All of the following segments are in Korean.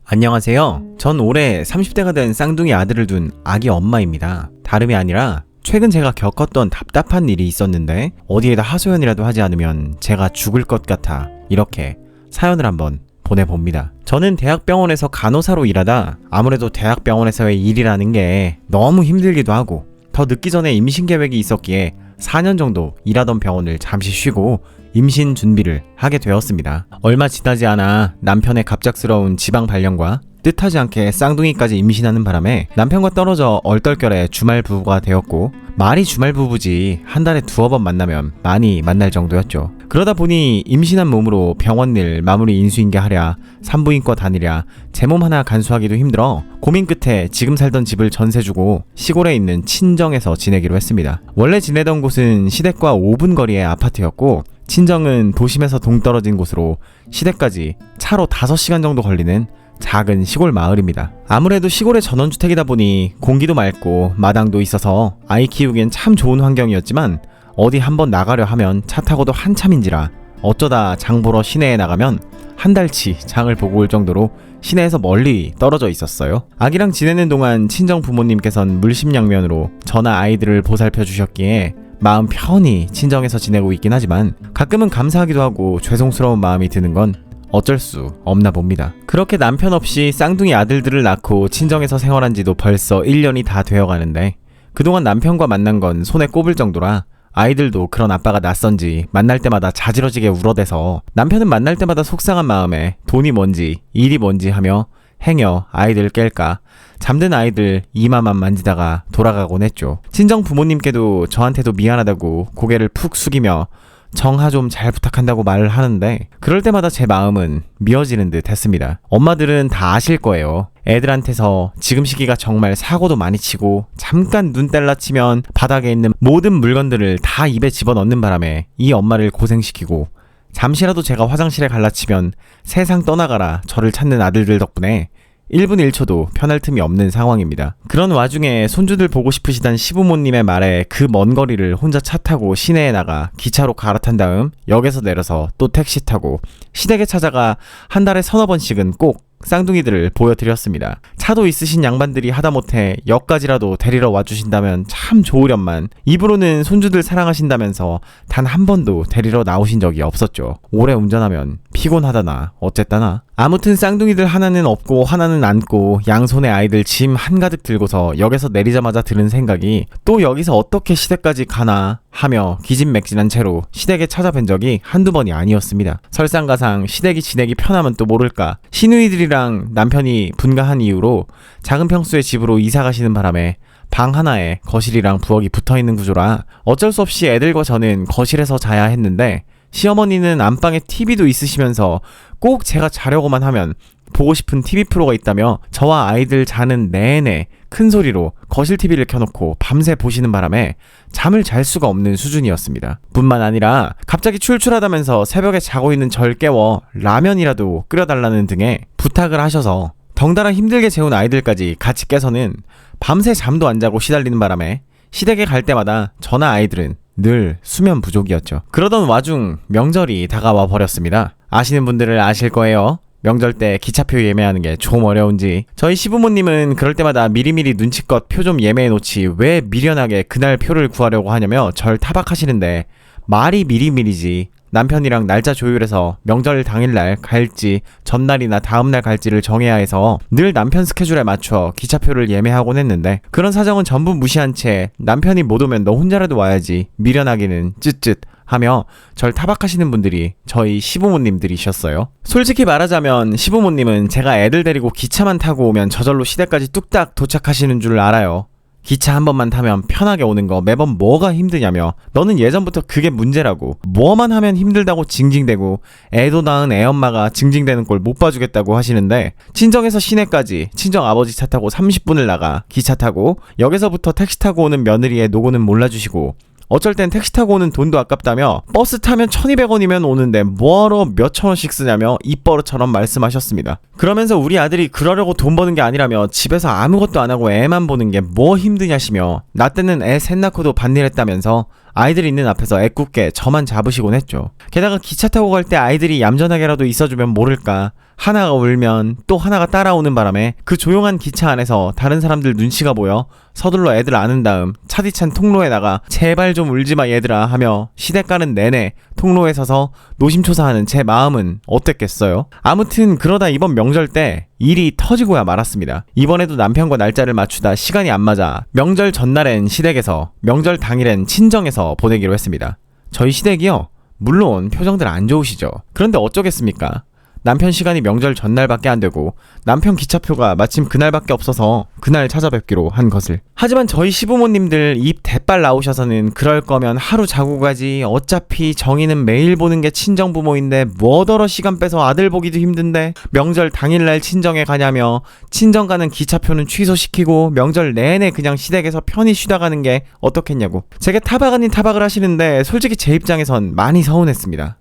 안녕하세요. 전 올해 30대가 된 쌍둥이 아들을 둔 아기 엄마입니다. 다름이 아니라 최근 제가 겪었던 답답한 일이 있었는데 어디에다 하소연이라도 하지 않으면 제가 죽을 것 같아 이렇게 사연을 한번 보내봅니다. 저는 대학병원에서 간호사로 일하다 아무래도 대학병원에서의 일이라는 게 너무 힘들기도 하고 더 늦기 전에 임신 계획이 있었기에 4년 정도 일하던 병원을 잠시 쉬고 임신 준비를 하게 되었습니다. 얼마 지나지 않아 남편의 갑작스러운 지방 발령과 뜻하지 않게 쌍둥이까지 임신하는 바람에 남편과 떨어져 얼떨결에 주말 부부가 되었고, 말이 주말 부부지 한 달에 두어 번 만나면 많이 만날 정도였죠. 그러다 보니 임신한 몸으로 병원 일 마무리 인수인계하랴 산부인과 다니랴 제 몸 하나 간수하기도 힘들어 고민 끝에 지금 살던 집을 전세 주고 시골에 있는 친정에서 지내기로 했습니다. 원래 지내던 곳은 시댁과 5분 거리의 아파트였고 친정은 도심에서 동떨어진 곳으로 시댁까지 차로 5시간 정도 걸리는 작은 시골 마을입니다. 아무래도 시골의 전원주택이다 보니 공기도 맑고 마당도 있어서 아이 키우기엔 참 좋은 환경이었지만 어디 한번 나가려 하면 차 타고도 한참인지라 어쩌다 장 보러 시내에 나가면 한 달치 장을 보고 올 정도로 시내에서 멀리 떨어져 있었어요. 아기랑 지내는 동안 친정 부모님께선 물심양면으로 저나 아이들을 보살펴 주셨기에 마음 편히 친정에서 지내고 있긴 하지만 가끔은 감사하기도 하고 죄송스러운 마음이 드는 건 어쩔 수 없나 봅니다. 그렇게 남편 없이 쌍둥이 아들들을 낳고 친정에서 생활한 지도 벌써 1년이 다 되어가는데 그동안 남편과 만난 건 손에 꼽을 정도라 아이들도 그런 아빠가 낯선지 만날 때마다 자지러지게 울어대서 남편은 만날 때마다 속상한 마음에 돈이 뭔지 일이 뭔지 하며 행여 아이들 깰까 잠든 아이들 이마만 만지다가 돌아가곤 했죠. 친정 부모님께도 저한테도 미안하다고 고개를 푹 숙이며 정하 좀 잘 부탁한다고 말을 하는데 그럴 때마다 제 마음은 미어지는 듯 했습니다. 엄마들은 다 아실 거예요. 애들한테서 지금 시기가 정말 사고도 많이 치고 잠깐 눈 뗄라치면 바닥에 있는 모든 물건들을 다 입에 집어넣는 바람에 이 엄마를 고생시키고 잠시라도 제가 화장실에 갈라치면 세상 떠나가라 저를 찾는 아들들 덕분에 1분 1초도 편할 틈이 없는 상황입니다. 그런 와중에 손주들 보고 싶으시단 시부모님의 말에 그 먼 거리를 혼자 차 타고 시내에 나가 기차로 갈아탄 다음 역에서 내려서 또 택시 타고 시댁에 찾아가 한 달에 서너 번씩은 꼭 쌍둥이들을 보여드렸습니다. 차도 있으신 양반들이 하다못해 역까지라도 데리러 와주신다면 참 좋으련만 입으로는 손주들 사랑하신다면서 단 한 번도 데리러 나오신 적이 없었죠. 오래 운전하면 피곤하다나 어쨌다나 아무튼 쌍둥이들 하나는 없고 하나는 안고 양손에 아이들 짐 한가득 들고서 역에서 내리자마자 드는 생각이 또 여기서 어떻게 시댁까지 가나 하며 기진맥진한 채로 시댁에 찾아뵌 적이 한두 번이 아니었습니다. 설상가상 시댁이 지내기 편하면 또 모를까 시누이들이랑 남편이 분가한 이후로 작은 평수의 집으로 이사 가시는 바람에 방 하나에 거실이랑 부엌이 붙어있는 구조라 어쩔 수 없이 애들과 저는 거실에서 자야 했는데 시어머니는 안방에 TV도 있으시면서 꼭 제가 자려고만 하면 보고 싶은 TV 프로가 있다며 저와 아이들 자는 내내 큰 소리로 거실 TV를 켜놓고 밤새 보시는 바람에 잠을 잘 수가 없는 수준이었습니다. 뿐만 아니라 갑자기 출출하다면서 새벽에 자고 있는 절 깨워 라면이라도 끓여달라는 등의 부탁을 하셔서 덩달아 힘들게 재운 아이들까지 같이 깨서는 밤새 잠도 안 자고 시달리는 바람에 시댁에 갈 때마다 저나 아이들은 늘 수면 부족이었죠. 그러던 와중 명절이 다가와 버렸습니다. 아시는 분들은 아실 거예요. 명절 때 기차표 예매하는 게 좀 어려운지 저희 시부모님은 그럴 때마다 미리미리 눈치껏 표 좀 예매해 놓지 왜 미련하게 그날 표를 구하려고 하냐며 절 타박하시는데 말이 미리미리지 남편이랑 날짜 조율해서 명절 당일날 갈지 전날이나 다음날 갈지를 정해야 해서 늘 남편 스케줄에 맞춰 기차표를 예매하곤 했는데 그런 사정은 전부 무시한 채 남편이 못 오면 너 혼자라도 와야지 미련하기는 쯧쯧 하며 절 타박하시는 분들이 저희 시부모님들이셨어요. 솔직히 말하자면 시부모님은 제가 애들 데리고 기차만 타고 오면 저절로 시댁까지 뚝딱 도착하시는 줄 알아요. 기차 한 번만 타면 편하게 오는 거 매번 뭐가 힘드냐며 너는 예전부터 그게 문제라고 뭐만 하면 힘들다고 징징대고 애도 낳은 애엄마가 징징대는 꼴 못 봐주겠다고 하시는데 친정에서 시내까지 친정 아버지 차 타고 30분을 나가 기차 타고 역에서부터 택시 타고 오는 며느리의 노고는 몰라주시고 어쩔 땐 택시 타고 오는 돈도 아깝다며 버스 타면 1200원이면 오는데 뭐하러 몇천 원씩 쓰냐며 입버릇처럼 말씀하셨습니다. 그러면서 우리 아들이 그러려고 돈 버는 게 아니라며 집에서 아무것도 안 하고 애만 보는 게 뭐 힘드냐시며 나 때는 애 셋 낳고도 밭일했다면서 아이들 있는 앞에서 애꿎게 저만 잡으시곤 했죠. 게다가 기차 타고 갈 때 아이들이 얌전하게라도 있어주면 모를까 하나가 울면 또 하나가 따라오는 바람에 그 조용한 기차 안에서 다른 사람들 눈치가 보여 서둘러 애들 안은 다음 차디찬 통로에 나가 제발 좀 울지마 얘들아 하며 시댁 가는 내내 통로에 서서 노심초사하는 제 마음은 어땠겠어요? 아무튼 그러다 이번 명절 때 일이 터지고야 말았습니다. 이번에도 남편과 날짜를 맞추다 시간이 안 맞아 명절 전날엔 시댁에서 명절 당일엔 친정에서 보내기로 했습니다. 저희 시댁이요? 물론 표정들 안 좋으시죠. 그런데 어쩌겠습니까? 남편 시간이 명절 전날밖에 안 되고 남편 기차표가 마침 그날밖에 없어서 그날 찾아뵙기로 한 것을. 하지만 저희 시부모님들 입 대빨 나오셔서는 그럴 거면 하루 자고 가지, 어차피 정희는 매일 보는 게 친정부모인데 뭐더러 시간 빼서 아들 보기도 힘든데 명절 당일날 친정에 가냐며 친정 가는 기차표는 취소시키고 명절 내내 그냥 시댁에서 편히 쉬다 가는 게 어떻겠냐고 제게 타박 아닌 타박을 하시는데 솔직히 제 입장에선 많이 서운했습니다.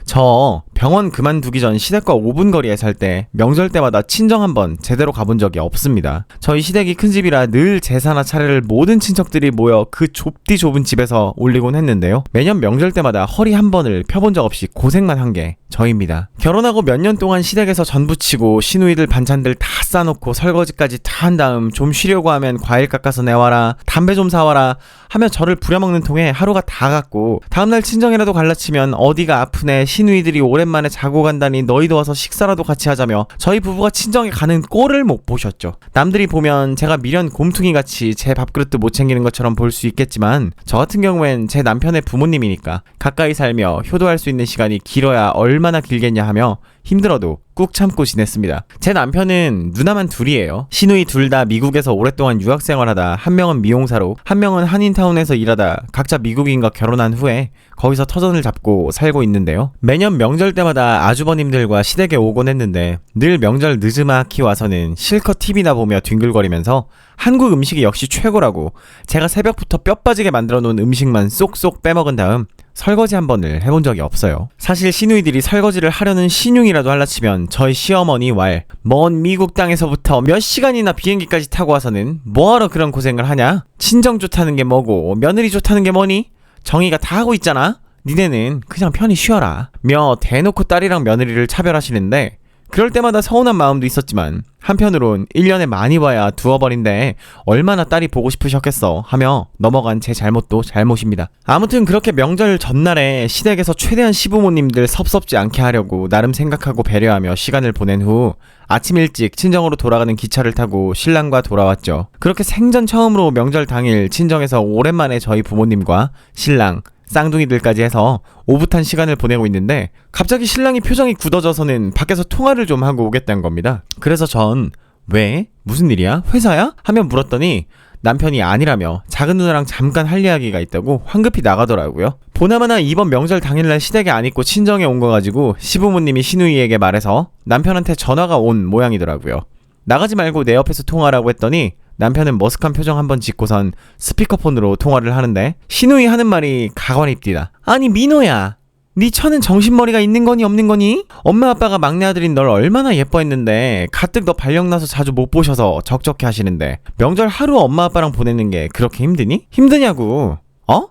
저 병원 그만두기 전 시댁과 5분 거리에 살 때 명절 때마다 친정 한번 제대로 가본 적이 없습니다. 저희 시댁이 큰 집이라 늘 제사나 차례를 모든 친척들이 모여 그 좁디 좁은 집에서 올리곤 했는데요. 매년 명절 때마다 허리 한 번을 펴본 적 없이 고생만 한 게 저입니다. 결혼하고 몇 년 동안 시댁에서 전 부치고 시누이들 반찬들 다 싸놓고 설거지까지 다 한 다음 좀 쉬려고 하면 과일 깎아서 내와라, 담배 좀 사와라 하며 저를 부려먹는 통에 하루가 다 갔고 다음날 친정이라도 갈라치면 어디가 아프네, 시누이들이 오랜만에 자고 간다니 너희도 와서 식사라도 같이 하자며 저희 부부가 친정에 가는 꼴을 못 보셨죠. 남들이 보면 제가 미련 곰퉁이같이 제 밥그릇도 못 챙기는 것처럼 볼 수 있겠지만 저 같은 경우엔 제 남편의 부모님이니까 가까이 살며 효도할 수 있는 시간이 길어야 얼마나 길겠냐 하며 힘들어도 꾹 참고 지냈습니다. 제 남편은 누나만 둘이에요. 시누이 둘 다 미국에서 오랫동안 유학생활하다 한 명은 미용사로 한 명은 한인타운에서 일하다 각자 미국인과 결혼한 후에 거기서 터전을 잡고 살고 있는데요. 매년 명절 때마다 아주버님들과 시댁에 오곤 했는데 늘 명절 늦지막히 와서는 실컷 TV나 보며 뒹굴거리면서 한국 음식이 역시 최고라고 제가 새벽부터 뼈 빠지게 만들어 놓은 음식만 쏙쏙 빼먹은 다음 설거지 한 번을 해본 적이 없어요. 사실 시누이들이 설거지를 하려는 신용이라도 할라치면 저희 시어머니 왈 먼 미국 땅에서부터 몇 시간이나 비행기까지 타고 와서는 뭐하러 그런 고생을 하냐? 친정 좋다는 게 뭐고 며느리 좋다는 게 뭐니? 정의가 다 하고 있잖아? 니네는 그냥 편히 쉬어라 며 대놓고 딸이랑 며느리를 차별하시는데 그럴 때마다 서운한 마음도 있었지만 한편으론 1년에 많이 봐야 두어버린데 얼마나 딸이 보고 싶으셨겠어 하며 넘어간 제 잘못도 잘못입니다. 아무튼 그렇게 명절 전날에 시댁에서 최대한 시부모님들 섭섭지 않게 하려고 나름 생각하고 배려하며 시간을 보낸 후 아침 일찍 친정으로 돌아가는 기차를 타고 신랑과 돌아왔죠. 그렇게 생전 처음으로 명절 당일 친정에서 오랜만에 저희 부모님과 신랑 쌍둥이들까지 해서 오붓한 시간을 보내고 있는데 갑자기 신랑이 표정이 굳어져서는 밖에서 통화를 좀 하고 오겠다는 겁니다. 그래서 전 왜? 무슨 일이야? 회사야? 하며 물었더니 남편이 아니라며 작은 누나랑 잠깐 할 이야기가 있다고 황급히 나가더라고요. 보나마나 이번 명절 당일날 시댁에 안 있고 친정에 온 거 가지고 시부모님이 시누이에게 말해서 남편한테 전화가 온 모양이더라고요. 나가지 말고 내 옆에서 통화하라고 했더니 남편은 머쓱한 표정 한번 짓고선 스피커폰으로 통화를 하는데 시누이 하는 말이 가관입디다. 아니 민호야, 네 처는 정신머리가 있는 거니 없는 거니? 엄마 아빠가 막내 아들인 널 얼마나 예뻐했는데 가뜩 너 발령나서 자주 못 보셔서 적적해 하시는데 명절 하루 엄마 아빠랑 보내는 게 그렇게 힘드니? 힘드냐고.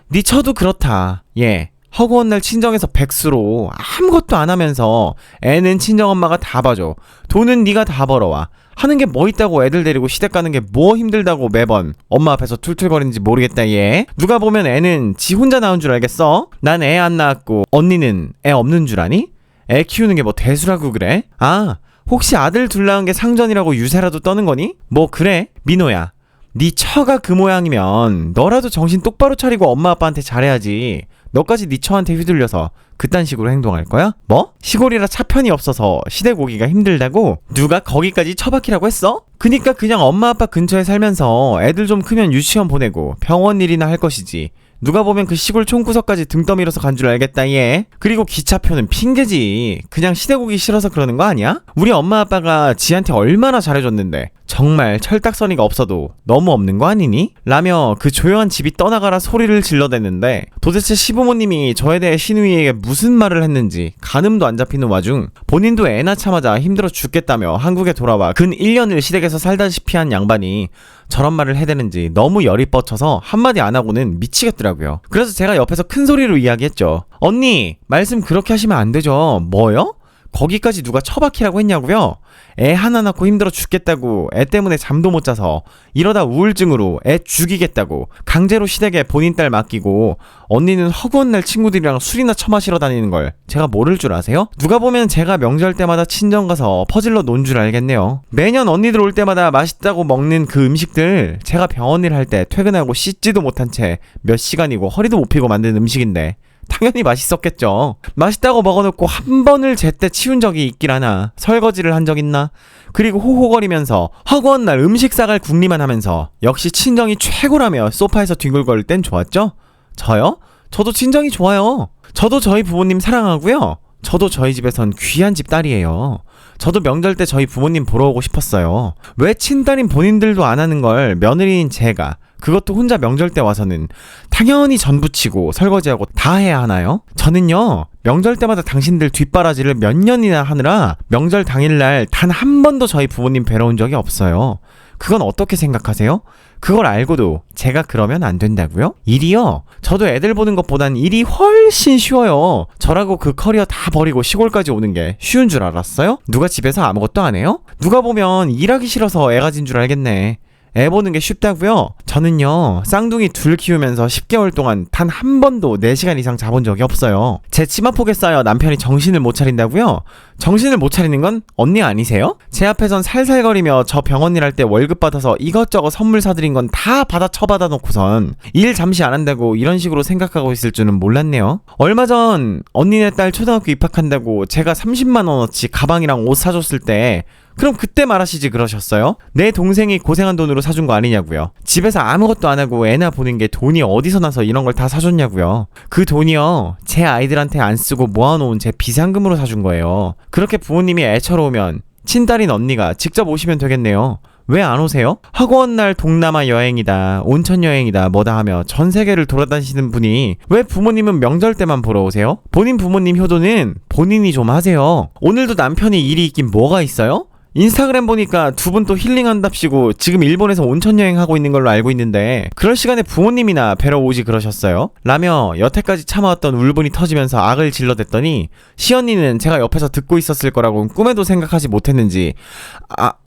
네 처도 그렇다. 예. 허구한 날 친정에서 백수로 아무것도 안 하면서 애는 친정엄마가 다 봐줘. 돈은 네가 다 벌어와. 하는 게 뭐 있다고 애들 데리고 시댁 가는 게 뭐 힘들다고 매번 엄마 앞에서 툴툴거리는지 모르겠다 얘. 누가 보면 애는 지 혼자 낳은 줄 알겠어? 난 애 안 낳았고 언니는 애 없는 줄 아니? 애 키우는 게 뭐 대수라고 그래? 아, 혹시 아들 둘 낳은 게 상전이라고 유세라도 떠는 거니? 뭐 그래? 민호야, 네 처가 그 모양이면 너라도 정신 똑바로 차리고 엄마 아빠한테 잘해야지. 너까지 네 처한테 휘둘려서 그딴 식으로 행동할 거야? 뭐? 시골이라 차편이 없어서 시댁 오기가 힘들다고? 누가 거기까지 처박히라고 했어? 그니까 그냥 엄마 아빠 근처에 살면서 애들 좀 크면 유치원 보내고 병원 일이나 할 것이지. 누가 보면 그 시골 총구석까지 등 떠밀어서 간 줄 알겠다 얘. 그리고 기차표는 핑계지. 그냥 시댁 오기 싫어서 그러는 거 아니야? 우리 엄마 아빠가 지한테 얼마나 잘해줬는데 정말 철딱서니가 없어도 너무 없는 거 아니니? 라며 그 조용한 집이 떠나가라 소리를 질러댔는데 도대체 시부모님이 저에 대해 시누이에게 무슨 말을 했는지 가늠도 안 잡히는 와중 본인도 애 낳자마자 힘들어 죽겠다며 한국에 돌아와 근 1년을 시댁에서 살다시피 한 양반이 저런 말을 해대는지 너무 열이 뻗쳐서 한마디 안 하고는 미치겠더라고요. 그래서 제가 옆에서 큰 소리로 이야기했죠. 언니, 말씀 그렇게 하시면 안 되죠. 뭐요? 거기까지 누가 처박히라고 했냐고요? 애 하나 낳고 힘들어 죽겠다고, 애 때문에 잠도 못 자서, 이러다 우울증으로 애 죽이겠다고 강제로 시댁에 본인 딸 맡기고, 언니는 허구한 날 친구들이랑 술이나 처마시러 다니는 걸 제가 모를 줄 아세요? 누가 보면 제가 명절 때마다 친정 가서 퍼질러 논 줄 알겠네요. 매년 언니들 올 때마다 맛있다고 먹는 그 음식들, 제가 병원 일 할 때 퇴근하고 씻지도 못한 채 몇 시간이고 허리도 못 펴고 만든 음식인데 당연히 맛있었겠죠. 맛있다고 먹어놓고 한 번을 제때 치운 적이 있길 하나, 설거지를 한 적 있나, 그리고 호호거리면서 허구한 날 음식 싸갈 궁리만 하면서 역시 친정이 최고라며 소파에서 뒹굴거릴 땐 좋았죠? 저요? 저도 친정이 좋아요. 저도 저희 부모님 사랑하고요. 저도 저희 집에선 귀한 집 딸이에요. 저도 명절 때 저희 부모님 보러 오고 싶었어요. 왜 친딸인 본인들도 안 하는 걸 며느리인 제가, 그것도 혼자 명절 때 와서는 당연히 전 부치고 설거지하고 다 해야 하나요? 저는요, 명절 때마다 당신들 뒷바라지를 몇 년이나 하느라 명절 당일날 단 한 번도 저희 부모님 뵈러 온 적이 없어요. 그건 어떻게 생각하세요? 그걸 알고도 제가 그러면 안 된다고요? 일이요? 저도 애들 보는 것보단 일이 훨씬 쉬워요. 저라고 그 커리어 다 버리고 시골까지 오는 게 쉬운 줄 알았어요? 누가 집에서 아무것도 안 해요? 누가 보면 일하기 싫어서 애 가진 줄 알겠네. 애 보는 게 쉽다고요? 저는요, 쌍둥이 둘 키우면서 10개월 동안 단 한 번도 4시간 이상 자본 적이 없어요. 제 치마폭에 쌓여 남편이 정신을 못 차린다고요? 정신을 못 차리는 건 언니 아니세요? 제 앞에선 살살거리며 저 병원 일 할 때 월급 받아서 이것저것 선물 사드린 건 다 받아 쳐받아 놓고선 일 잠시 안 한다고 이런 식으로 생각하고 있을 줄은 몰랐네요. 얼마 전 언니네 딸 초등학교 입학한다고 제가 30만 원어치 가방이랑 옷 사줬을 때, 그럼 그때 말하시지 그러셨어요? 내 동생이 고생한 돈으로 사준 거 아니냐고요. 집에서 아무것도 안 하고 애나 보는 게 돈이 어디서 나서 이런 걸 다 사줬냐고요. 그 돈이요, 제 아이들한테 안 쓰고 모아놓은 제 비상금으로 사준 거예요. 그렇게 부모님이 애처로 오면 친딸인 언니가 직접 오시면 되겠네요. 왜 안 오세요? 허구한 날 동남아 여행이다, 온천 여행이다, 뭐다 하며 전 세계를 돌아다니시는 분이 왜 부모님은 명절 때만 보러 오세요? 본인 부모님 효도는 본인이 좀 하세요. 오늘도 남편이 일이 있긴 뭐가 있어요? 인스타그램 보니까 두 분 또 힐링한답시고 지금 일본에서 온천여행 하고 있는 걸로 알고 있는데, 그럴 시간에 부모님이나 뵈러 오지 그러셨어요? 라며 여태까지 참아왔던 울분이 터지면서 악을 질러댔더니, 시언니는 제가 옆에서 듣고 있었을 거라고 꿈에도 생각하지 못했는지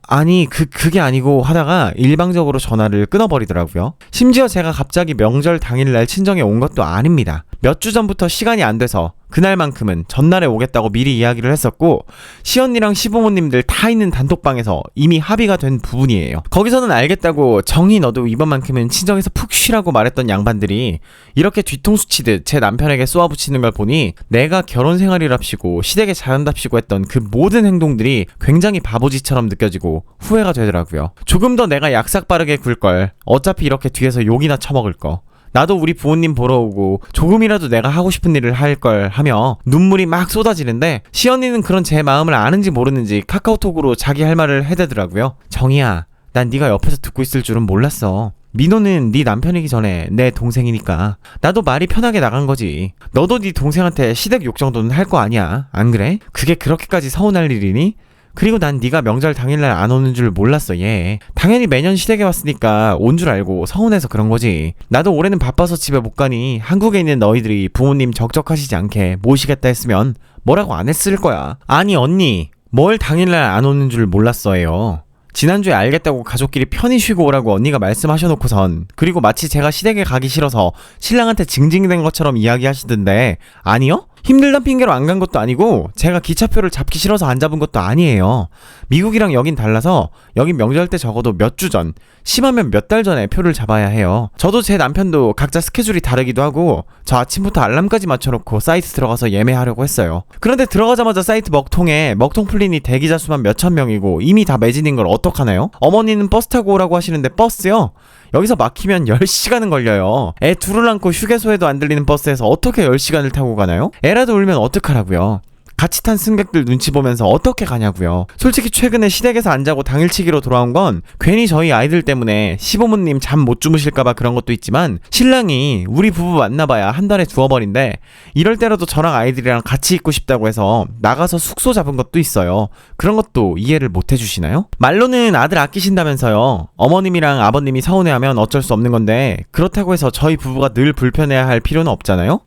아니 그게 아니고 하다가 일방적으로 전화를 끊어버리더라고요. 심지어 제가 갑자기 명절 당일날 친정에 온 것도 아닙니다. 몇 주 전부터 시간이 안 돼서 그날만큼은 전날에 오겠다고 미리 이야기를 했었고, 시언니랑 시부모님들 다 있는 단톡방에서 이미 합의가 된 부분이에요. 거기서는 알겠다고 정희 너도 이번만큼은 친정에서 푹 쉬라고 말했던 양반들이 이렇게 뒤통수 치듯 제 남편에게 쏘아붙이는 걸 보니, 내가 결혼 생활이랍시고 시댁에 잘한답시고 했던 그 모든 행동들이 굉장히 바보짓처럼 느껴지고 후회가 되더라고요. 조금 더 내가 약삭 빠르게 굴걸. 어차피 이렇게 뒤에서 욕이나 처먹을 거. 나도 우리 부모님 보러 오고 조금이라도 내가 하고 싶은 일을 할 걸 하며 눈물이 막 쏟아지는데, 시언니는 그런 제 마음을 아는지 모르는지 카카오톡으로 자기 할 말을 해대더라고요. 정희야, 난 네가 옆에서 듣고 있을 줄은 몰랐어. 민호는 네 남편이기 전에 내 동생이니까 나도 말이 편하게 나간 거지. 너도 네 동생한테 시댁 욕 정도는 할 거 아니야, 안 그래? 그게 그렇게까지 서운할 일이니? 그리고 난 네가 명절 당일날 안 오는 줄 몰랐어. 얘 당연히 매년 시댁에 왔으니까 온 줄 알고 서운해서 그런 거지. 나도 올해는 바빠서 집에 못 가니 한국에 있는 너희들이 부모님 적적하시지 않게 모시겠다 했으면 뭐라고 안 했을 거야. 아니 언니, 뭘 당일날 안 오는 줄 몰랐어요. 지난주에 알겠다고 가족끼리 편히 쉬고 오라고 언니가 말씀하셔놓고선, 그리고 마치 제가 시댁에 가기 싫어서 신랑한테 징징댄 것처럼 이야기하시던데, 아니요? 힘들단 핑계로 안 간 것도 아니고 제가 기차표를 잡기 싫어서 안 잡은 것도 아니에요. 미국이랑 여긴 달라서 여긴 명절 때 적어도 몇 주 전, 심하면 몇 달 전에 표를 잡아야 해요. 저도 제 남편도 각자 스케줄이 다르기도 하고 저 아침부터 알람까지 맞춰놓고 사이트 들어가서 예매하려고 했어요. 그런데 들어가자마자 사이트 먹통에 먹통 풀리니 대기자 수만 몇천 명이고 이미 다 매진인 걸 어떡하나요? 어머니는 버스 타고 오라고 하시는데 버스요? 여기서 막히면 10시간은 걸려요. 애 둘을 안고 휴게소에도 안 들리는 버스에서 어떻게 10시간을 타고 가나요? 애라도 울면 어떡하라고요? 같이 탄 승객들 눈치 보면서 어떻게 가냐고요. 솔직히 최근에 시댁에서 안 자고 당일치기로 돌아온 건 괜히 저희 아이들 때문에 시부모님 잠 못 주무실까봐 그런 것도 있지만, 신랑이 우리 부부 만나봐야 한 달에 두어 번인데 이럴 때라도 저랑 아이들이랑 같이 있고 싶다고 해서 나가서 숙소 잡은 것도 있어요. 그런 것도 이해를 못 해주시나요? 말로는 아들 아끼신다면서요. 어머님이랑 아버님이 서운해하면 어쩔 수 없는 건데 그렇다고 해서 저희 부부가 늘 불편해야 할 필요는 없잖아요?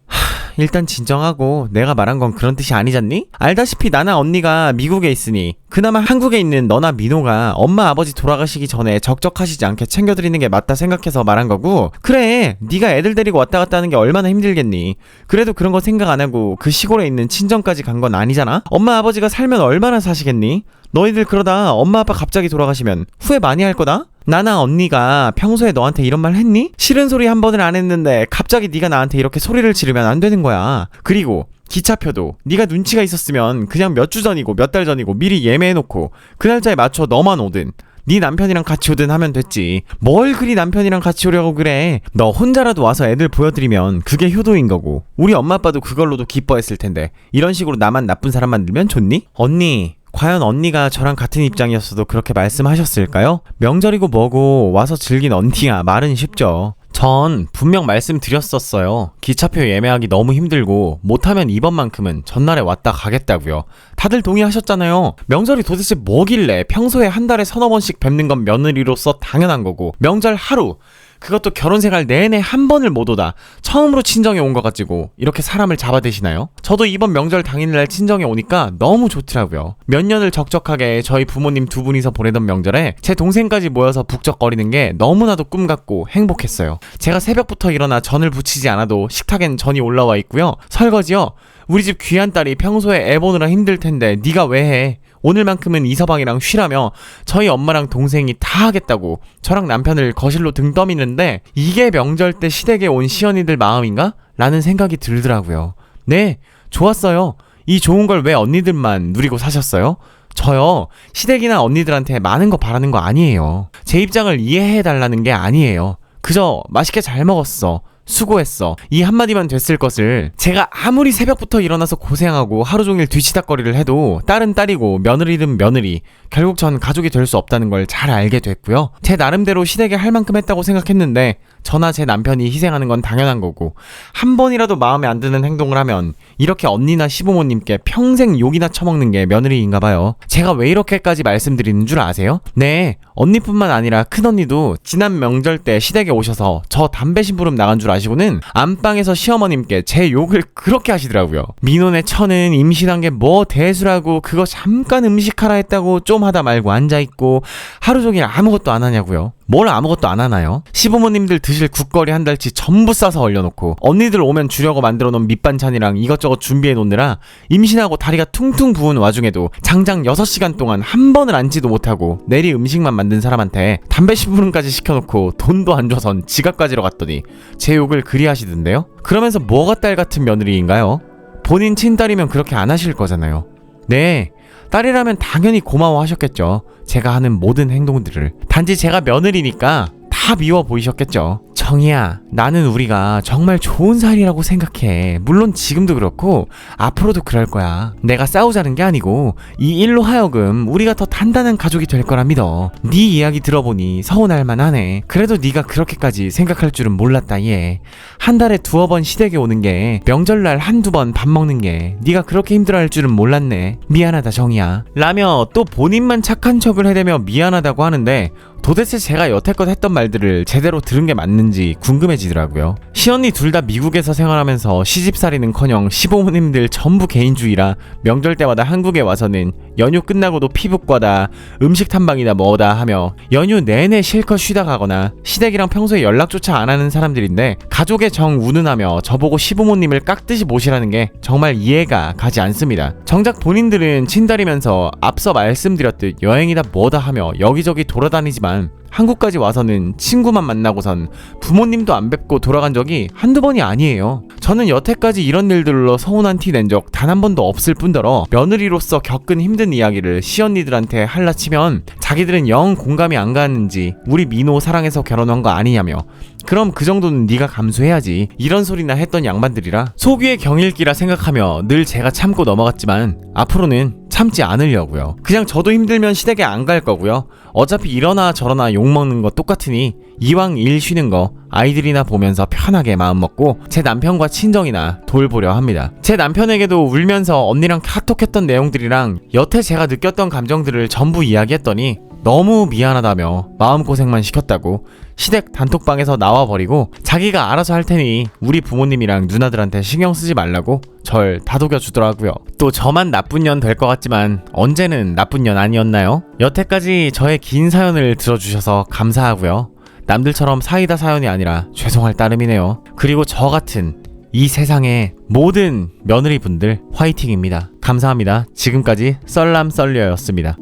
일단 진정하고 내가 말한 건 그런 뜻이 아니잖니? 알다시피 나나 언니가 미국에 있으니 그나마 한국에 있는 너나 민호가 엄마 아버지 돌아가시기 전에 적적하시지 않게 챙겨드리는 게 맞다 생각해서 말한 거고, 그래 네가 애들 데리고 왔다 갔다 하는 게 얼마나 힘들겠니? 그래도 그런 거 생각 안 하고 그 시골에 있는 친정까지 간 건 아니잖아? 엄마 아버지가 살면 얼마나 사시겠니? 너희들 그러다 엄마 아빠 갑자기 돌아가시면 후회 많이 할 거다? 나나 언니가 평소에 너한테 이런 말 했니? 싫은 소리 한 번을 안 했는데 갑자기 네가 나한테 이렇게 소리를 지르면 안 되는 거야. 그리고 기차표도 네가 눈치가 있었으면 그냥 몇 주 전이고 몇 달 전이고 미리 예매해놓고 그 날짜에 맞춰 너만 오든 네 남편이랑 같이 오든 하면 됐지. 뭘 그리 남편이랑 같이 오려고 그래. 너 혼자라도 와서 애들 보여드리면 그게 효도인 거고, 우리 엄마 아빠도 그걸로도 기뻐했을 텐데 이런 식으로 나만 나쁜 사람 만들면 좋니? 언니, 과연 언니가 저랑 같은 입장이었어도 그렇게 말씀하셨을까요? 명절이고 뭐고 와서 즐긴 언니야, 말은 쉽죠. 전 분명 말씀드렸었어요. 기차표 예매하기 너무 힘들고 못하면 이번만큼은 전날에 왔다 가겠다고요. 다들 동의하셨잖아요. 명절이 도대체 뭐길래 평소에 한 달에 서너 번씩 뵙는 건 며느리로서 당연한 거고, 명절 하루, 그것도 결혼생활 내내 한 번을 못 오다 처음으로 친정에 온 거 가지고 이렇게 사람을 잡아대시나요? 저도 이번 명절 당일날 친정에 오니까 너무 좋더라고요. 몇 년을 적적하게 저희 부모님 두 분이서 보내던 명절에 제 동생까지 모여서 북적거리는 게 너무나도 꿈 같고 행복했어요. 제가 새벽부터 일어나 전을 부치지 않아도 식탁엔 전이 올라와 있고요. 설거지요? 우리 집 귀한 딸이 평소에 애 보느라 힘들 텐데 네가 왜 해? 오늘만큼은 이서방이랑 쉬라며 저희 엄마랑 동생이 다 하겠다고 저랑 남편을 거실로 등 떠미는데, 이게 명절 때 시댁에 온 시어니들 마음인가? 라는 생각이 들더라고요. 네, 좋았어요. 이 좋은 걸 왜 언니들만 누리고 사셨어요? 저요, 시댁이나 언니들한테 많은 거 바라는 거 아니에요. 제 입장을 이해해달라는 게 아니에요. 그저 맛있게 잘 먹었어, 수고했어, 이 한마디만 됐을 것을 제가 아무리 새벽부터 일어나서 고생하고 하루종일 뒤치다거리를 해도 딸은 딸이고 며느리든 며느리, 결국 전 가족이 될 수 없다는 걸 잘 알게 됐고요. 제 나름대로 시댁에 할 만큼 했다고 생각했는데 저나 제 남편이 희생하는 건 당연한 거고, 한 번이라도 마음에 안 드는 행동을 하면 이렇게 언니나 시부모님께 평생 욕이나 처먹는 게 며느리인가 봐요. 제가 왜 이렇게까지 말씀드리는 줄 아세요? 네, 언니뿐만 아니라 큰언니도 지난 명절 때 시댁에 오셔서 저 담배 심부름 나간 줄 아시고는 안방에서 시어머님께 제 욕을 그렇게 하시더라고요. 민혼의 처는 임신한 게 뭐 대수라고, 그거 잠깐 음식하라 했다고 좀 하다 말고 앉아있고 하루 종일 아무것도 안 하냐고요. 뭘 아무것도 안 하나요? 시부모님들 드실 국거리 한 달치 전부 싸서 얼려놓고 언니들 오면 주려고 만들어놓은 밑반찬이랑 이것저것 준비해놓느라 임신하고 다리가 퉁퉁 부은 와중에도 장장 6시간 동안 한 번을 앉지도 못하고 내리 음식만 만든 사람한테 담배 심부름까지 시켜놓고 돈도 안 줘선 지갑 가지러 갔더니 제 욕을 그리 하시던데요? 그러면서 뭐가 딸 같은 며느리인가요? 본인 친딸이면 그렇게 안 하실 거잖아요. 네, 딸이라면 당연히 고마워하셨겠죠. 제가 하는 모든 행동들을. 단지 제가 며느리니까 다 미워 보이셨겠죠. 정희야, 나는 우리가 정말 좋은 사이라고 생각해. 물론 지금도 그렇고 앞으로도 그럴 거야. 내가 싸우자는 게 아니고 이 일로 하여금 우리가 더 단단한 가족이 될 거라 믿어. 네 이야기 들어보니 서운할 만하네. 그래도 네가 그렇게까지 생각할 줄은 몰랐다 얘. 한 달에 두어 번 시댁에 오는 게, 명절날 한두 번 밥 먹는 게 네가 그렇게 힘들어할 줄은 몰랐네. 미안하다 정희야. 라며 또 본인만 착한 척을 해대며 미안하다고 하는데, 도대체 제가 여태껏 했던 말들을 제대로 들은 게 맞는지 궁금해지더라고요. 시언니 둘 다 미국에서 생활하면서 시집살이는커녕 시부모님들 전부 개인주의라 명절 때마다 한국에 와서는 연휴 끝나고도 피부과다, 음식 탐방이다 뭐다 하며 연휴 내내 실컷 쉬다 가거나 시댁이랑 평소에 연락조차 안 하는 사람들인데 가족의 정 운운하며 저보고 시부모님을 깍듯이 모시라는 게 정말 이해가 가지 않습니다. 정작 본인들은 친딸이면서 앞서 말씀드렸듯 여행이다 뭐다 하며 여기저기 돌아다니지만 한국까지 와서는 친구만 만나고선 부모님도 안 뵙고 돌아간 적이 한두 번이 아니에요. 저는 여태까지 이런 일들로 서운한 티 낸 적 단 한 번도 없을 뿐더러 며느리로서 겪은 힘든 이야기를 시언니들한테 할라치면 자기들은 영 공감이 안 가는지 우리 민호 사랑해서 결혼한 거 아니냐며, 그럼 그 정도는 네가 감수해야지, 이런 소리나 했던 양반들이라 속위의 경일기라 생각하며 늘 제가 참고 넘어갔지만 앞으로는 참지 않으려고요. 그냥 저도 힘들면 시댁에 안 갈 거고요. 어차피 이러나 저러나 욕먹는 거 똑같으니 이왕 일 쉬는 거 아이들이나 보면서 편하게 마음 먹고 제 남편과 친정이나 돌보려 합니다. 제 남편에게도 울면서 언니랑 카톡했던 내용들이랑 여태 제가 느꼈던 감정들을 전부 이야기했더니 너무 미안하다며 마음고생만 시켰다고 시댁 단톡방에서 나와버리고 자기가 알아서 할 테니 우리 부모님이랑 누나들한테 신경 쓰지 말라고 절 다독여 주더라고요. 또 저만 나쁜 년 될 것 같지만 언제는 나쁜 년 아니었나요? 여태까지 저의 긴 사연을 들어주셔서 감사하고요. 남들처럼 사이다 사연이 아니라 죄송할 따름이네요. 그리고 저 같은 이 세상의 모든 며느리분들 화이팅입니다. 감사합니다. 지금까지 썰남썰녀였습니다.